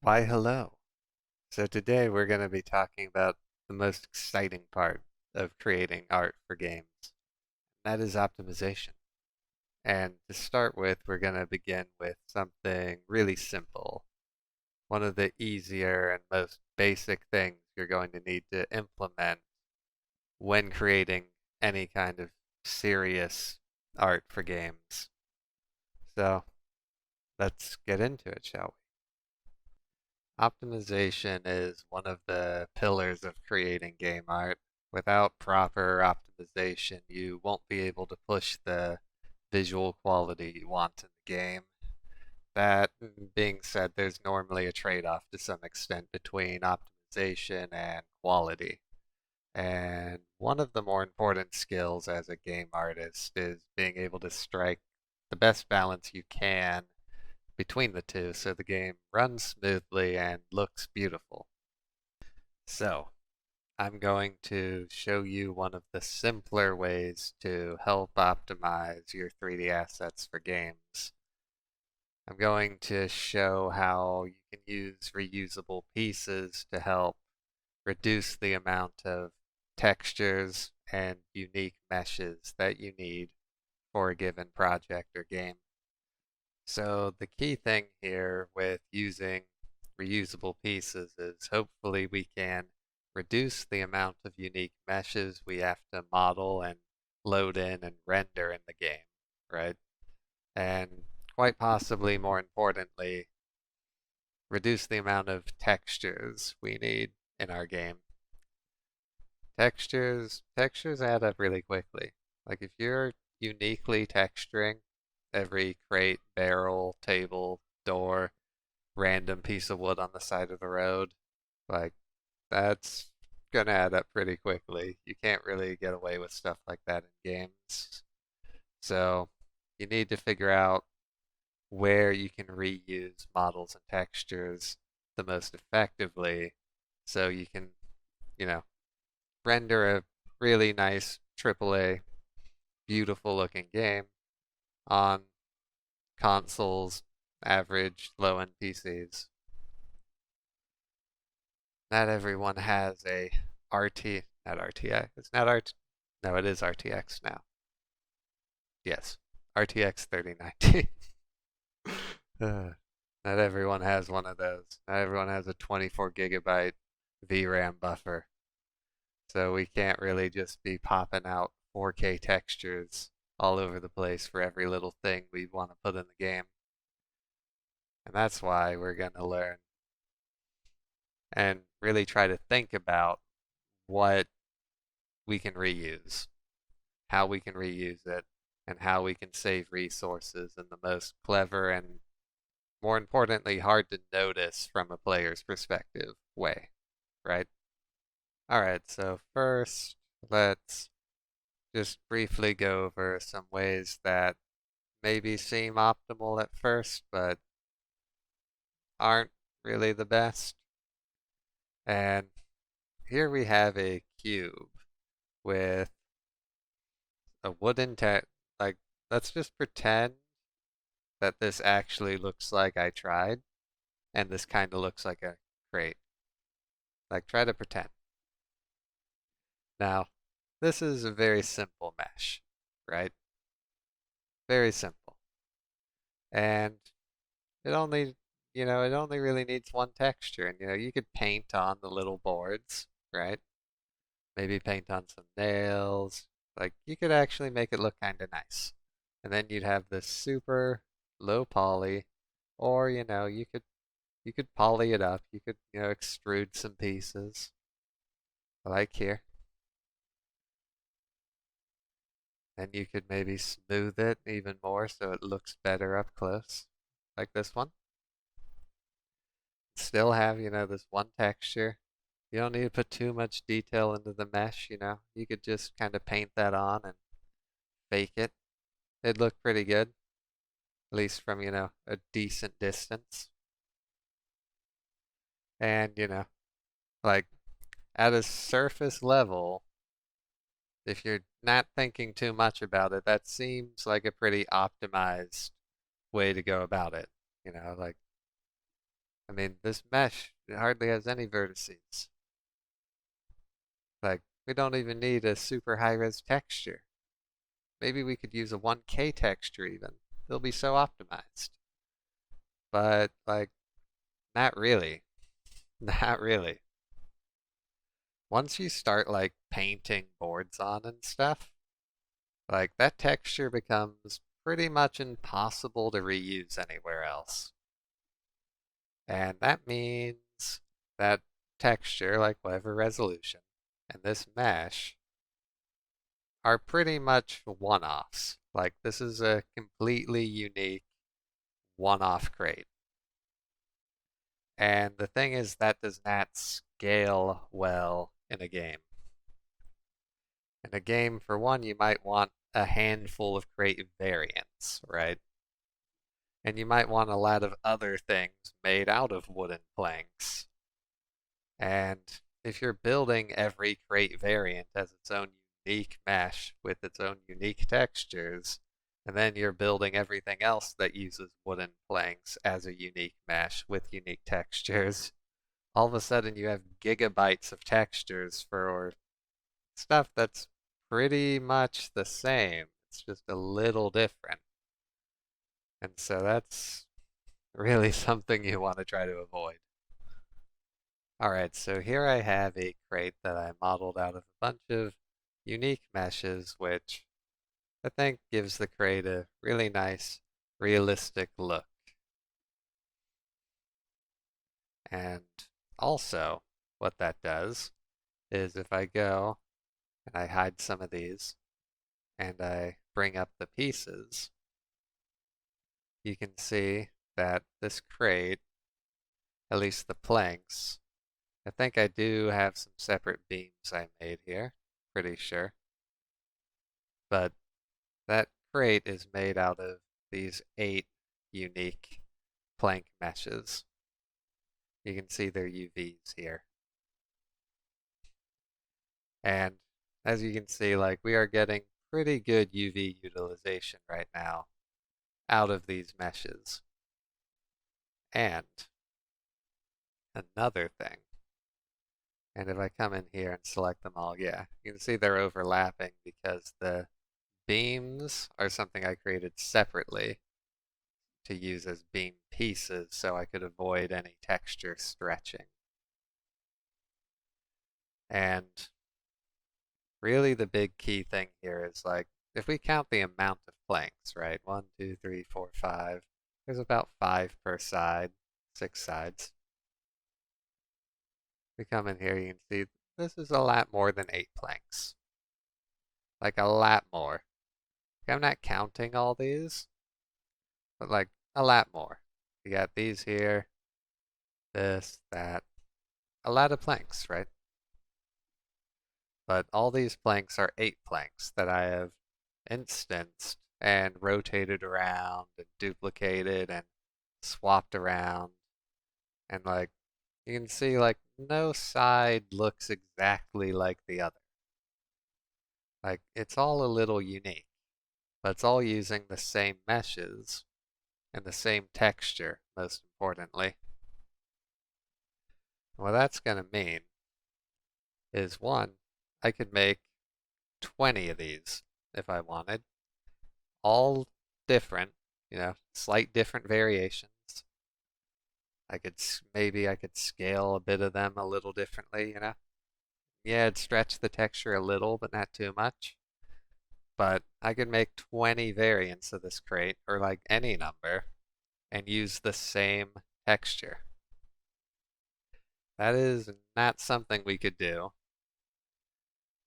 Why, hello. So today we're going to be talking about the most exciting part of creating art for games. That is optimization. And to start with, we're going to begin with something really simple. One of the easier and most basic things you're going to need to implement when creating any kind of serious art for games. So let's get into it, shall we? Optimization is one of the pillars of creating game art. Without proper optimization, you won't be able to push the visual quality you want in the game. That being said, there's normally a trade-off to some extent between optimization and quality. And one of the more important skills as a game artist is being able to strike the best balance you can between the two so the game runs smoothly and looks beautiful. So, I'm going to show you one of the simpler ways to help optimize your 3D assets for games. I'm going to show how you can use reusable pieces to help reduce the amount of textures and unique meshes that you need for a given project or game. So the key thing here with using reusable pieces is hopefully we can reduce the amount of unique meshes we have to model and load in and render in the game, right? And quite possibly more importantly, reduce the amount of textures we need in our game. Textures add up really quickly. Like if you're uniquely texturing every crate, barrel, table, door, random piece of wood on the side of the road, like that's gonna add up pretty quickly. You can't really get away with stuff like that in games. So you need to figure out where you can reuse models and textures the most effectively so you can, you know, render a really nice AAA, beautiful looking game on consoles, average, low end PCs. Not everyone has a not RTX. It's not RT, no, it is RTX now. Yes, RTX 3090. Not everyone has one of those. Not everyone has a 24 gigabyte VRAM buffer. So we can't really just be popping out 4K textures all over the place for every little thing we want to put in the game. And that's why we're going to learn and really try to think about what we can reuse, how we can reuse it, and how we can save resources in the most clever and, more importantly, hard to notice from a player's perspective way, right? All right, so first, let's just briefly go over some ways that maybe seem optimal at first, but aren't really the best. And here we have a cube with a wooden like, let's just pretend that this actually looks like I tried, and this kind of looks like a crate. Like, try to pretend. Now, this is a very simple mesh, right? Very simple. And it only, it only really needs one texture. And, you could paint on the little boards, right? Maybe paint on some nails. Like, you could actually make it look kind of nice. And then you'd have this super low poly, or, you could poly it up. You could, extrude some pieces, like here. And you could maybe smooth it even more so it looks better up close, like this one. Still have, this one texture. You don't need to put too much detail into the mesh. You could just kind of paint that on and fake it. It'd look pretty good, at least from, a decent distance. And, like at a surface level, if you're not thinking too much about it, that seems like a pretty optimized way to go about it. Like I mean, this mesh hardly has any vertices. Like, we don't even need a super high-res texture. Maybe we could use a 1K texture even. They'll be so optimized. But, like, not really. Not really. Once you start, like, painting boards on and stuff, like, that texture becomes pretty much impossible to reuse anywhere else. And that means that texture, like whatever resolution, and this mesh are pretty much one-offs. Like, this is a completely unique one-off crate. And the thing is, that does not scale well in a game. In a game, for one, you might want a handful of crate variants, right? And you might want a lot of other things made out of wooden planks. And if you're building every crate variant as its own unique mesh with its own unique textures, and then you're building everything else that uses wooden planks as a unique mesh with unique textures, all of a sudden you have gigabytes of textures for stuff that's pretty much the same. It's just a little different. And so that's really something you want to try to avoid. Alright, so here I have a crate that I modeled out of a bunch of unique meshes, which I think gives the crate a really nice, realistic look. And also, what that does is if I go and I hide some of these and I bring up the pieces, you can see that this crate, at least the planks, I think I do have some separate beams I made here, pretty sure. But that crate is made out of these 8 unique plank meshes. You can see their UVs here. And as you can see, like, we are getting pretty good UV utilization right now out of these meshes. And another thing, and if I come in here and select them all, yeah, you can see they're overlapping because the beams are something I created separately to use as beam pieces so I could avoid any texture stretching. And really the big key thing here is, like, if we count the amount of planks, right? 1, 2, 3, 4, 5. There's about 5 per side, 6 sides. We come in here, you can see this is a lot more than 8 planks. Like, a lot more. I'm not counting all these, but like a lot more. You got these here, this, that. A lot of planks, right? But all these planks are 8 planks that I have instanced and rotated around and duplicated and swapped around. And like, you can see, like, no side looks exactly like the other. Like, it's all a little unique, but it's all using the same meshes and the same texture, most importantly. What that's going to mean is, one, I could make 20 of these if I wanted, all different, slight different variations. Maybe I could scale a bit of them a little differently. Yeah, it'd stretch the texture a little, but not too much. But I could make 20 variants of this crate, or like any number, and use the same texture. That is not something we could do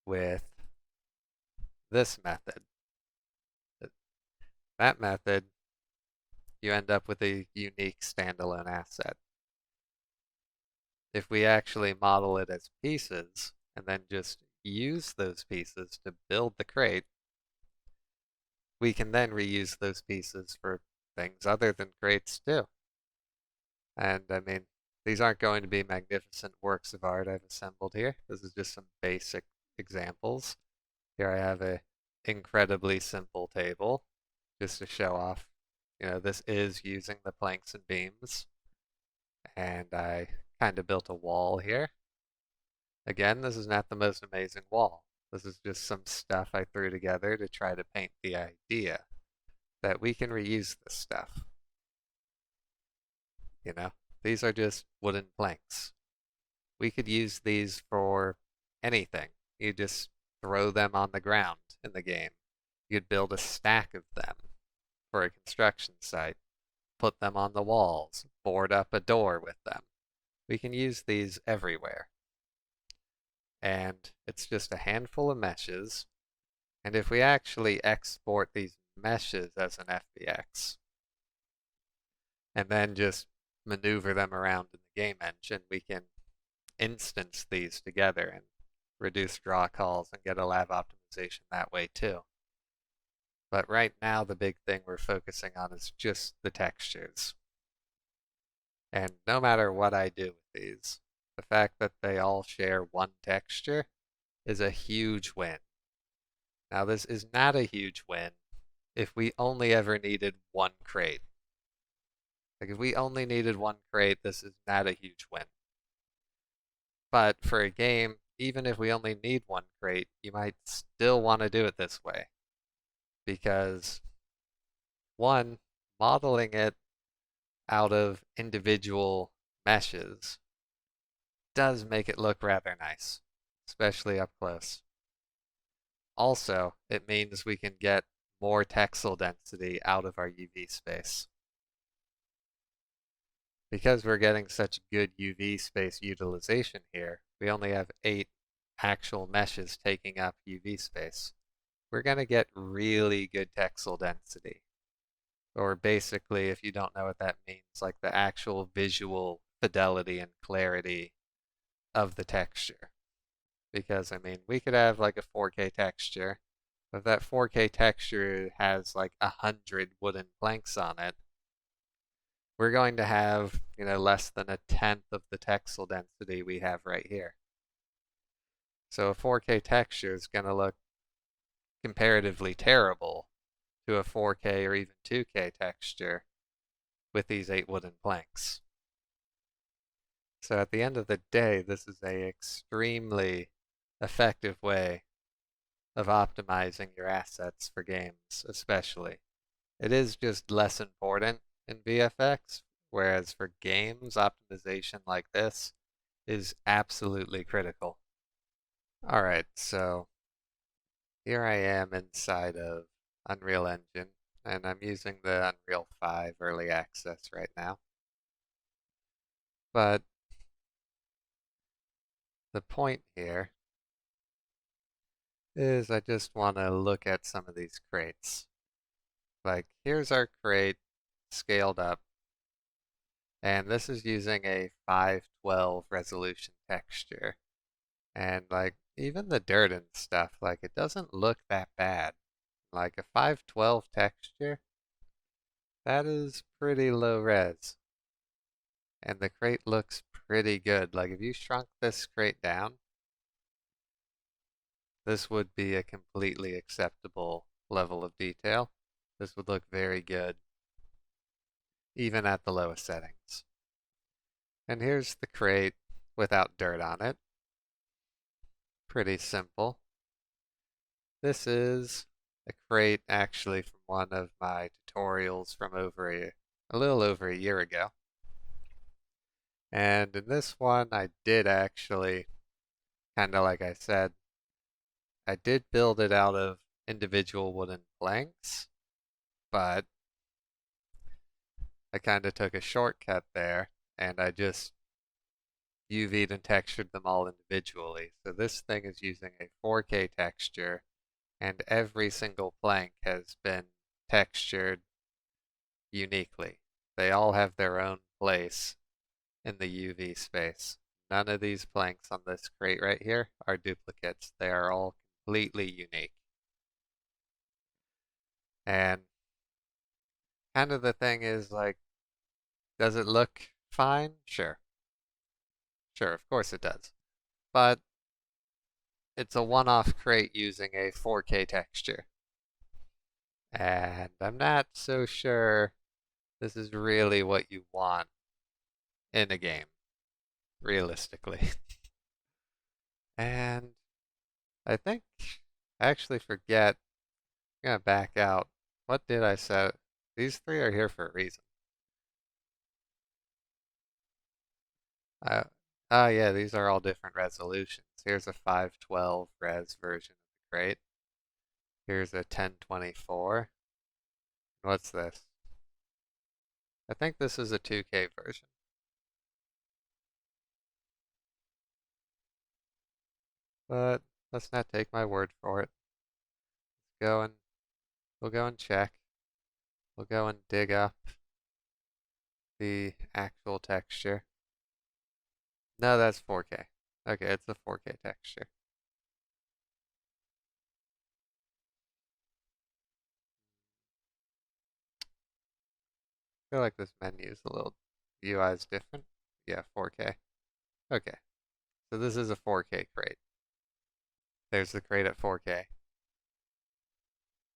with this method. That method, you end up with a unique standalone asset. If we actually model it as pieces and then just use those pieces to build the crate, we can then reuse those pieces for things other than crates too. And I mean, these aren't going to be magnificent works of art I've assembled here. This is just some basic examples. Here I have a incredibly simple table just to show off, this is using the planks and beams. And I kind of built a wall here. Again, this is not the most amazing wall. This is just some stuff I threw together to try to paint the idea that we can reuse this stuff. You know, these are just wooden planks. We could use these for anything. You just throw them on the ground in the game. You'd build a stack of them for a construction site, put them on the walls, board up a door with them. We can use these everywhere. And it's just a handful of meshes. And if we actually export these meshes as an FBX and then just maneuver them around in the game engine, we can instance these together and reduce draw calls and get a lab optimization that way too. But right now, the big thing we're focusing on is just the textures. And no matter what I do with these, the fact that they all share one texture is a huge win. Now, this is not a huge win if we only ever needed one crate. Like, if we only needed one crate, this is not a huge win. But for a game, even if we only need one crate, you might still want to do it this way. Because, one, modeling it out of individual meshes does make it look rather nice, especially up close. Also, it means we can get more texel density out of our UV space. Because we're getting such good UV space utilization here, we only have 8 actual meshes taking up UV space. We're going to get really good texel density. Or basically, if you don't know what that means, like the actual visual fidelity and clarity of the texture. Because, I mean, we could have like a 4K texture. If that 4K texture has like 100 wooden planks on it, we're going to have, less than a tenth of the texel density we have right here. So a 4K texture is going to look comparatively terrible to a 4K or even 2K texture with these 8 wooden planks. So at the end of the day, this is a extremely effective way of optimizing your assets for games, especially. It is just less important in VFX, whereas for games, optimization like this is absolutely critical. Alright, so here I am inside of Unreal Engine, and I'm using the Unreal 5 early access right now. But the point here is I just want to look at some of these crates. Like, here's our crate scaled up, and this is using a 512 resolution texture. And like, even the dirt and stuff, like, it doesn't look that bad. Like, a 512 texture, that is pretty low res. And the crate looks pretty good. Like, if you shrunk this crate down, this would be a completely acceptable level of detail. This would look very good, even at the lowest settings. And here's the crate without dirt on it. Pretty simple. This is a crate actually from one of my tutorials from a little over a year ago. And in this one, I did actually, kind of like I said, I did build it out of individual wooden planks, but I kind of took a shortcut there, and I just UV'd and textured them all individually. So this thing is using a 4K texture, and every single plank has been textured uniquely. They all have their own place in the UV space. None of these planks on this crate right here are duplicates. They are all completely unique. And kind of the thing is, like, does it look fine? Sure. Sure, of course it does. But it's a one-off crate using a 4K texture. And I'm not so sure this is really what you want in a game, realistically. And I think I actually forget. I'm gonna back out. What did I set? These three are here for a reason. Uh, oh yeah, these are all different resolutions. Here's a 512 res version of the crate. Here's a 1024. What's this? I think this is a 2K version. But let's not take my word for it. Go and we'll go and check. We'll go and dig up the actual texture. No, that's 4K. Okay, it's a 4K texture. I feel like this menu is a little UI is different. Yeah, 4K. Okay, so this is a 4K crate. There's the crate at 4K.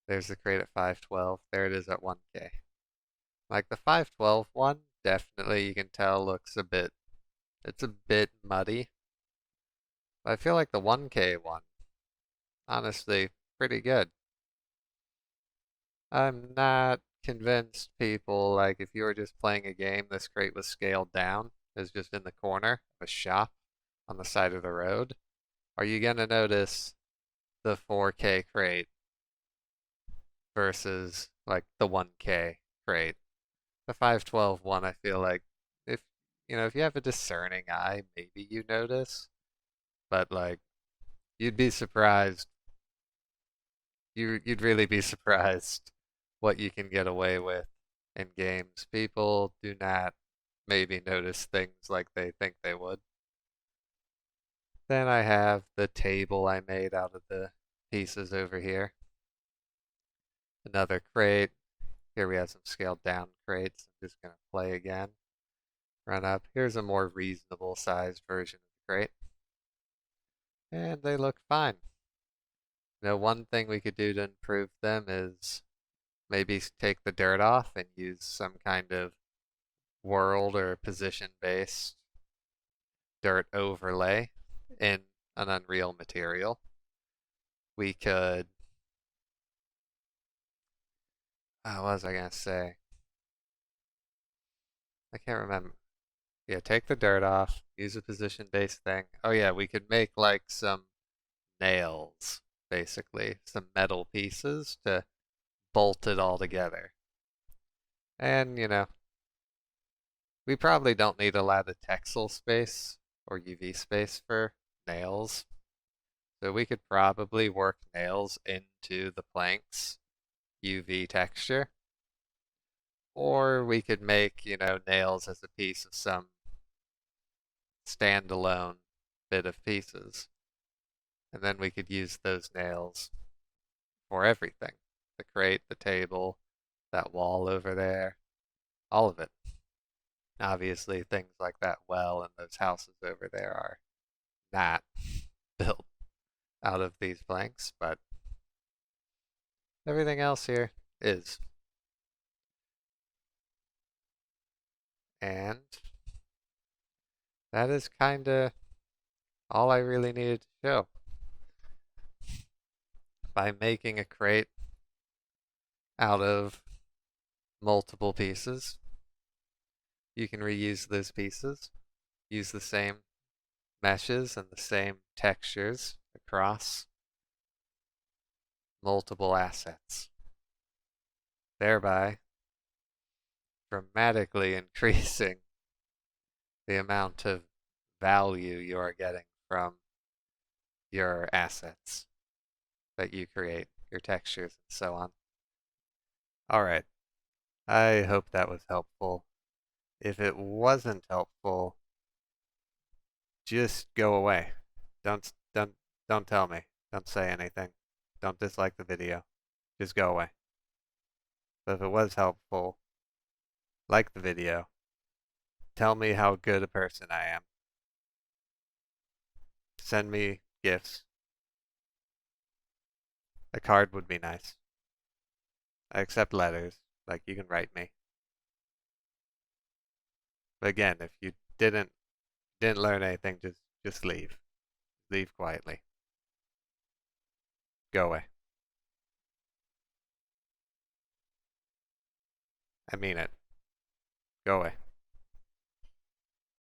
There's the crate at 512. There it is at 1K. Like the 512 one, definitely you can tell looks it's a bit muddy. But I feel like the 1K one, honestly, pretty good. I'm not convinced people, like if you were just playing a game, this crate was scaled down, is just in the corner of a shop on the side of the road. Are you gonna notice the 4K crate versus like the 1K crate? The 512 one, I feel like if if you have a discerning eye, maybe you notice, but like you'd be surprised. You'd really be surprised what you can get away with in games. People do not maybe notice things like they think they would. Then I have the table I made out of the pieces over here. Another crate. Here we have some scaled down crates. I'm just going to play again. Run up. Here's a more reasonable sized version of the crate. And they look fine. One thing we could do to improve them is maybe take the dirt off and use some kind of world or position based dirt overlay in an Unreal material. We could, what was I going to say? I can't remember. Yeah, take the dirt off, use a position based thing. Oh, yeah, we could make like some nails, basically, some metal pieces to bolt it all together. And, we probably don't need a lot of texel space or UV space for nails. So we could probably work nails into the plank's UV texture. Or we could make, nails as a piece of some standalone bit of pieces. And then we could use those nails for everything. The crate, the table, that wall over there, all of it. Obviously, things like that well and those houses over there are not built out of these blanks, but everything else here is. And that is kind of all I really needed to show. By making a crate out of multiple pieces, you can reuse those pieces, use the same meshes and the same textures across multiple assets, thereby dramatically increasing the amount of value you are getting from your assets that you create, your textures, and so on. All right. I hope that was helpful. If it wasn't helpful, just go away. Don't don't don't tell me. Don't say anything. Don't dislike the video. Just go away. But if it was helpful, like the video. Tell me how good a person I am. Send me gifts. A card would be nice. I accept letters. Like you can write me. But again, if you didn't learn anything, just leave. Leave quietly. Go away. I mean it. Go away.